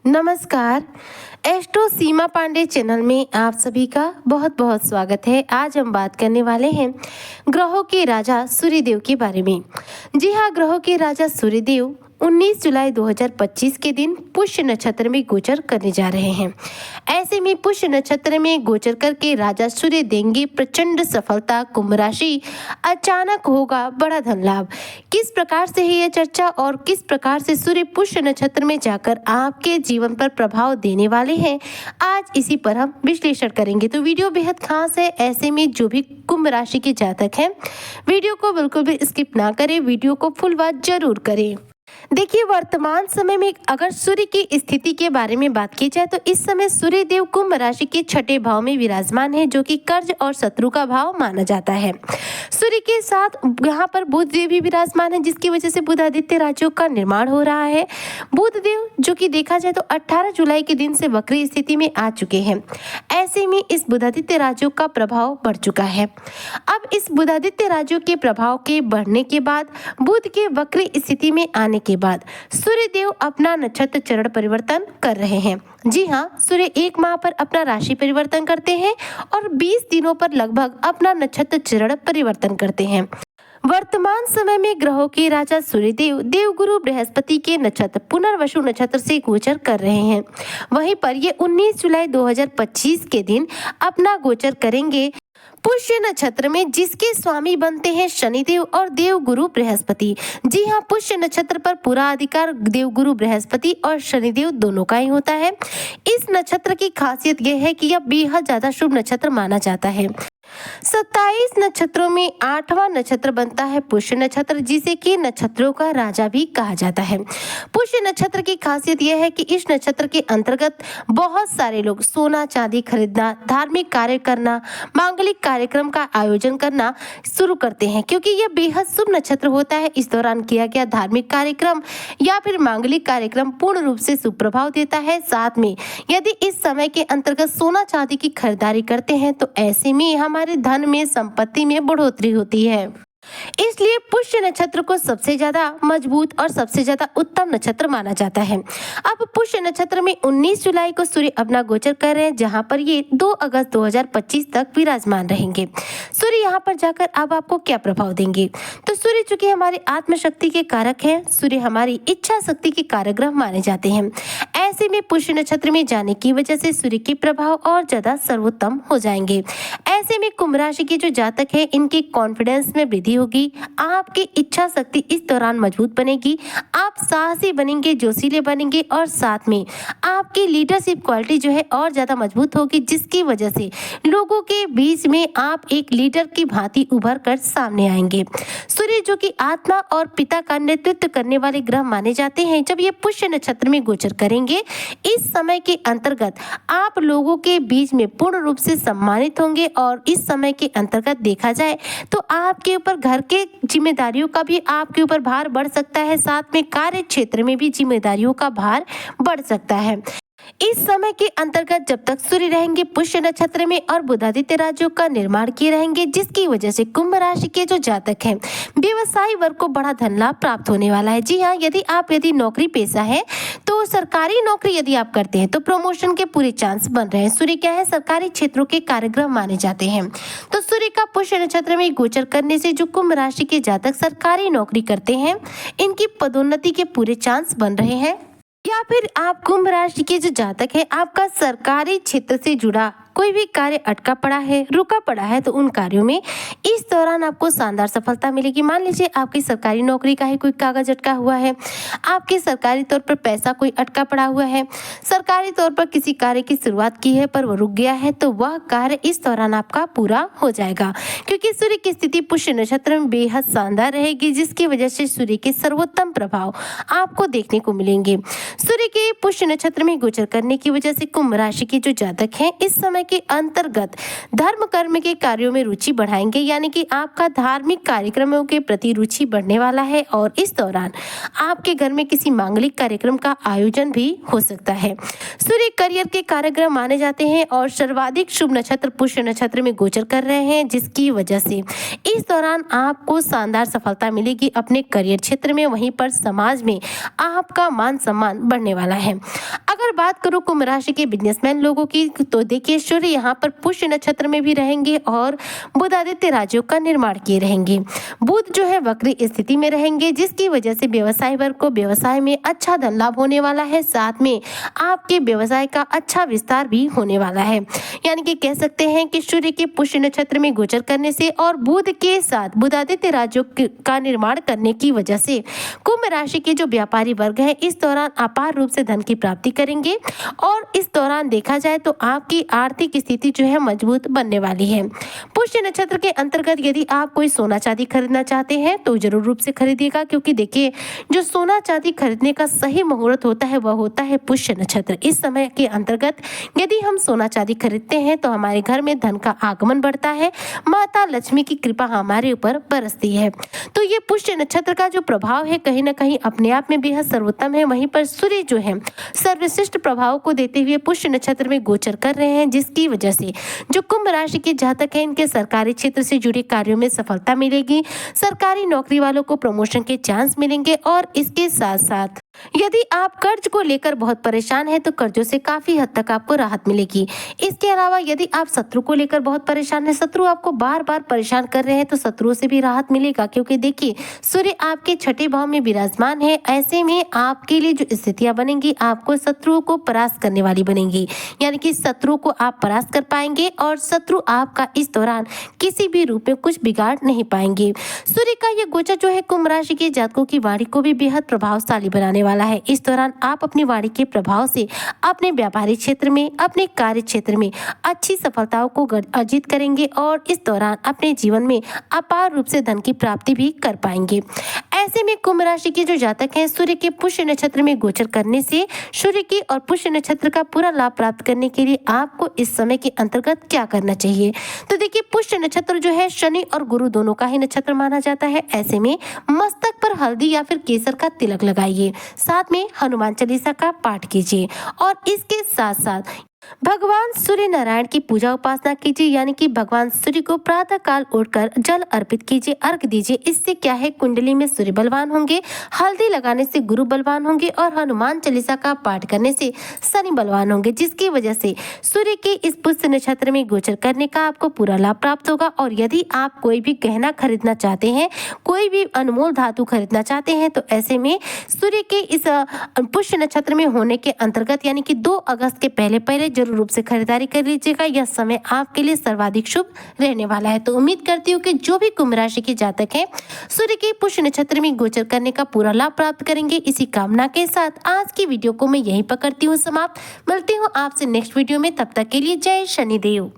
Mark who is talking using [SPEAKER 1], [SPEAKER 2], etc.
[SPEAKER 1] नमस्कार। एस्ट्रो सीमा पांडे चैनल में आप सभी का बहुत बहुत स्वागत है। आज हम बात करने वाले हैं ग्रहों के राजा सूर्यदेव के बारे में। जी हाँ, ग्रहों के राजा सूर्यदेव 19 जुलाई 2025 के दिन पुष्य नक्षत्र में गोचर करने जा रहे हैं। ऐसे में पुष्य नक्षत्र में गोचर करके राजा सूर्य देंगे प्रचंड सफलता, कुंभ राशि, अचानक होगा बड़ा धन लाभ। किस प्रकार से है यह चर्चा और किस प्रकार से सूर्य पुष्य नक्षत्र में जाकर आपके जीवन पर प्रभाव देने वाले हैं, आज इसी पर हम विश्लेषण करेंगे। तो वीडियो बेहद खास है। ऐसे में जो भी कुंभ राशि के जातक हैं, वीडियो को बिल्कुल भी स्किप ना करें, वीडियो को फुल वॉच जरूर करें। देखिए, वर्तमान समय में अगर सूर्य की स्थिति के बारे में बात की जाए तो इस समय सूर्य देव कुंभ राशि के छठे भाव में विराजमान है, जो कि कर्ज और शत्रु का भाव माना जाता है। सूर्य के साथ यहाँ पर बुध देव भी विराजमान है, जिसकी वजह से बुधादित्य राजयोग का निर्माण हो रहा है। बुध देव जो कि देखा जाए तो 18 जुलाई के दिन से वक्री स्थिति में आ चुके हैं। ऐसे में इस बुधादित्य राजयोग का प्रभाव बढ़ चुका है। अब इस बुधादित्य राजयोग के प्रभाव के बढ़ने के बाद बुध के वक्री स्थिति में आने के बाद सूर्य देव अपना नक्षत्र चरण परिवर्तन कर रहे हैं। जी हाँ, सूर्य 1 माह पर अपना राशि परिवर्तन करते हैं और 20 दिनों पर लगभग अपना नक्षत्र चरण परिवर्तन करते हैं। वर्तमान समय में ग्रहों के राजा सूर्यदेव देवगुरु बृहस्पति के नक्षत्र पुनर्वसु नक्षत्र से गोचर कर रहे हैं। वहीं पर ये 19 जुलाई 2025 के दिन अपना गोचर करेंगे पुष्य नक्षत्र में, जिसके स्वामी बनते हैं शनिदेव और देवगुरु बृहस्पति। जी हाँ, पुष्य नक्षत्र पर पूरा अधिकार देवगुरु बृहस्पति और शनिदेव दोनों का ही होता है। इस नक्षत्र की खासियत यह है कि यह बेहद ज्यादा शुभ नक्षत्र माना जाता है। 27 नक्षत्रों में 8वां नक्षत्र बनता है पुष्य नक्षत्र, जिसे कि नक्षत्रों का राजा भी कहा जाता है। पुष्य नक्षत्र की खासियत यह है कि इस नक्षत्र के अंतर्गत बहुत सारे लोग सोना चांदी खरीदना, धार्मिक कार्य करना, मांगलिक कार्यक्रम का आयोजन करना शुरू करते हैं, क्योंकि यह बेहद शुभ नक्षत्र होता है। इस दौरान किया गया धार्मिक कार्यक्रम या फिर मांगलिक कार्यक्रम पूर्ण रूप से शुभ प्रभाव देता है। साथ में यदि इस समय के अंतर्गत सोना चांदी की खरीदारी करते हैं तो ऐसे में हमारे धन में, संपत्ति में बढ़ोतरी होती है। इसलिए पुष्य नक्षत्र को सबसे ज्यादा मजबूत और सबसे ज्यादा उत्तम नक्षत्र माना जाता है। अब पुष्य नक्षत्र में 19 जुलाई को सूर्य अपना गोचर कर रहे हैं, जहां पर ये 2 अगस्त 2025 तक विराजमान रहेंगे। सूर्य यहाँ पर जाकर अब आपको क्या प्रभाव देंगे? तो सूर्य चूंकि हमारी आत्मशक्ति के कारक है, सूर्य हमारी इच्छा शक्ति के कारक ग्रह माने जाते हैं। ऐसे में पुष्य नक्षत्र में जाने की वजह से सूर्य के प्रभाव और ज्यादा सर्वोत्तम हो जाएंगे। ऐसे में कुंभ राशि के जो जातक है, इनके कॉन्फिडेंस में वृद्धि होगी। आपकी इच्छा शक्ति इस दौरान मजबूत बनेगी। आप साहसी बनेंगे, जोशीले बनेंगे और साथ में आपकी लीडरशिप क्वालिटी जो है और ज्यादा मजबूत होगी, जिसकी वजह से लोगों के बीच में आप एक लीडर की भांति उभर कर सामने आएंगे। सूर्य जो कि आत्मा और पिता का नेतृत्व करने वाले ग्रह माने जाते हैं, जब ये पुष्य नक्षत्र में गोचर करेंगे, इस समय के अंतर्गत आप लोगों के बीच में पूर्ण रूप से सम्मानित होंगे। और इस समय के अंतर्गत देखा जाए तो आपके ऊपर घर के जिम्मेदारियों का भी आपके ऊपर भार बढ़ सकता है, साथ में कार्य क्षेत्र में भी जिम्मेदारियों का भार बढ़ सकता है। इस समय के अंतर्गत जब तक सूर्य रहेंगे पुष्य नक्षत्र में और बुधादित्य राजयोग का निर्माण किए रहेंगे, जिसकी वजह से कुंभ राशि के जो जातक हैं, व्यवसायी वर्ग को बड़ा धन लाभ प्राप्त होने वाला है। जी हाँ, यदि नौकरी पेशा है तो सरकारी नौकरी यदि आप करते हैं तो प्रमोशन के पूरे चांस बन रहे हैं। सूर्य क्या है, सरकारी क्षेत्रों के कार्यग्रह माने जाते हैं। तो सूर्य का पुष्य नक्षत्र में गोचर करने से जो कुंभ राशि के जातक सरकारी नौकरी करते हैं, इनकी पदोन्नति के पूरे चांस बन रहे हैं। या फिर आप कुंभ राशि के जो जातक है, आपका सरकारी क्षेत्र से जुड़ा कोई भी कार्य अटका पड़ा है, रुका पड़ा है, तो उन कार्यों में इस दौरान आपको शानदार सफलता मिलेगी। मान लीजिए आपकी सरकारी नौकरी का ही कोई कागज अटका हुआ है, आपके सरकारी तौर पर पैसा कोई अटका पड़ा हुआ है, सरकारी तौर पर किसी कार्य की शुरुआत की है पर वो रुक गया है, तो वह कार्य इस दौरान आपका पूरा हो जाएगा, क्योंकि सूर्य की स्थिति पुष्य नक्षत्र में बेहद शानदार रहेगी, जिसकी वजह से सूर्य के सर्वोत्तम प्रभाव आपको देखने को मिलेंगे। सूर्य के पुष्य नक्षत्र में गोचर करने की वजह से कुंभ राशि के जो जातक हैं, इस समय के अंतर्गत धर्म कर्म के कार्यों में रुचि बढ़ाएंगे, यानी कि आपका धार्मिक कार्यक्रमों के प्रति रुचि बढ़ने वाला है। और इस दौरान आपके घर में किसी मांगलिक कार्यक्रम का आयोजन भी हो सकता है। सूर्य करियर के कार्यक्रम माने जाते हैं और सर्वाधिक शुभ नक्षत्र पुष्य नक्षत्र में गोचर कर रहे हैं, जिसकी वजह से इस दौरान आपको शानदार सफलता मिलेगी अपने करियर क्षेत्र में। वहीं पर समाज में आपका मान सम्मान बढ़ने वाला है। अगर अगर बात करूं कुंभ राशि के बिजनेसमैन लोगों की, तो देखिए सूर्य यहाँ पर पुष्य नक्षत्र में भी रहेंगे और बुध आदित्य राजयोग का निर्माण किए रहेंगे। बुध जो है वक्री स्थिति में रहेंगे, जिसकी वजह से व्यवसाय वर्ग को व्यवसाय में अच्छा धन लाभ होने वाला है। साथ में आपके व्यवसाय का अच्छा विस्तार भी होने वाला है। यानी कि कह सकते हैं कि सूर्य के पुष्य नक्षत्र में गोचर करने से और बुध के साथ बुधादित्य राजयोग का निर्माण करने की वजह से कुंभ राशि के जो व्यापारी वर्ग है इस दौरान अपार रूप से धन की प्राप्ति करेंगे और इस दौरान देखा जाए तो आपकी आर्थिक स्थिति जो है मजबूत बनने वाली है। पुष्य नक्षत्र के अंतर्गत यदि आप कोई सोना चांदी खरीदना चाहते हैं तो जरूर रूप से खरीदिएगा, क्योंकि देखिए जो सोना चांदी खरीदने का सही मुहूर्त होता है वह होता है पुष्य नक्षत्र। इस समय के अंतर्गत यदि हम सोना चांदी खरीदते हैं तो हमारे घर में धन का आगमन बढ़ता है, माता लक्ष्मी की कृपा हमारे ऊपर बरसती है। तो ये पुष्य नक्षत्र का जो प्रभाव है कहीं ना कहीं अपने आप में बेहद सर्वोत्तम है। वहीं पर सूर्य जो है सर्वश्रेष्ठ प्रभाव को देते हुए पुष्य नक्षत्र में गोचर कर रहे हैं, जिसकी वजह से जो कुंभ राशि के जातक हैं इनके सरकारी क्षेत्र से जुड़े कार्यों में सफलता मिलेगी, सरकारी नौकरी वालों को प्रमोशन के चांस मिलेंगे और इसके साथ साथ यदि आप कर्ज को लेकर बहुत परेशान हैं तो कर्जों से काफी हद तक आपको राहत मिलेगी। इसके अलावा यदि आप शत्रु को लेकर बहुत परेशान हैं, शत्रु आपको बार बार परेशान कर रहे हैं, तो शत्रुओं से भी राहत मिलेगा, क्योंकि देखिए सूर्य आपके छठे भाव में विराजमान है। ऐसे में आपके लिए जो स्थितियां बनेंगी आपको शत्रुओं को परास्त करने वाली बनेंगी, यानी कि शत्रुओं को आप परास्त कर पाएंगे और शत्रु आपका इस दौरान किसी भी रूप में कुछ बिगाड़ नहीं पाएंगे। सूर्य का यह गोचर जो है कुंभ राशि के जातकों की वाणी को भी बेहद प्रभावशाली बनाने वाला है। इस दौरान आप अपनी वाणी के प्रभाव से अपने व्यापारिक क्षेत्र में, अपने कार्य क्षेत्र में अच्छी सफलताओं को अर्जित करेंगे और इस दौरान अपने जीवन में अपार रूप से धन की प्राप्ति भी कर पाएंगे। ऐसे में कुंभ राशि के जो जातक हैं सूर्य के पुष्य नक्षत्र में गोचर करने से सूर्य की और पुष्य नक्षत्र का पूरा लाभ प्राप्त करने के लिए आपको इस समय के अंतर्गत क्या करना चाहिए। तो देखिए पुष्य नक्षत्र जो है शनि और गुरु दोनों का ही नक्षत्र माना जाता है। ऐसे में मस्तक पर हल्दी या फिर केसर का तिलक लगाइए, साथ में हनुमान चालीसा का पाठ कीजिए और इसके साथ साथ भगवान सूर्य नारायण की पूजा उपासना कीजिए, यानी कि भगवान सूर्य को प्रातः काल उठकर जल अर्पित कीजिए, अर्घ दीजिए। इससे क्या है, कुंडली में सूर्य बलवान होंगे, हल्दी लगाने से गुरु बलवान होंगे और हनुमान चालीसा का पाठ करने से शनि बलवान होंगे, जिसकी वजह से सूर्य के इस पुष्य नक्षत्र में गोचर करने का आपको पूरा लाभ प्राप्त होगा। और यदि आप कोई भी गहना खरीदना चाहते हैं, कोई भी अनमोल धातु खरीदना चाहते हैं, तो ऐसे में सूर्य के इस पुष्य नक्षत्र में होने के अंतर्गत यानी कि 2 अगस्त के पहले पहले जरूर रूप से खरीदारी कर लीजिएगा। यह समय आपके लिए सर्वाधिक शुभ रहने वाला है। तो उम्मीद करती हूँ कि जो भी कुंभ राशि के जातक हैं सूर्य के पुष्य नक्षत्र में गोचर करने का पूरा लाभ प्राप्त करेंगे। इसी कामना के साथ आज की वीडियो को मैं यहीं पर करती हूँ समाप्त। मिलती हूँ आपसे नेक्स्ट वीडियो में, तब तक के लिए जय शनिदेव।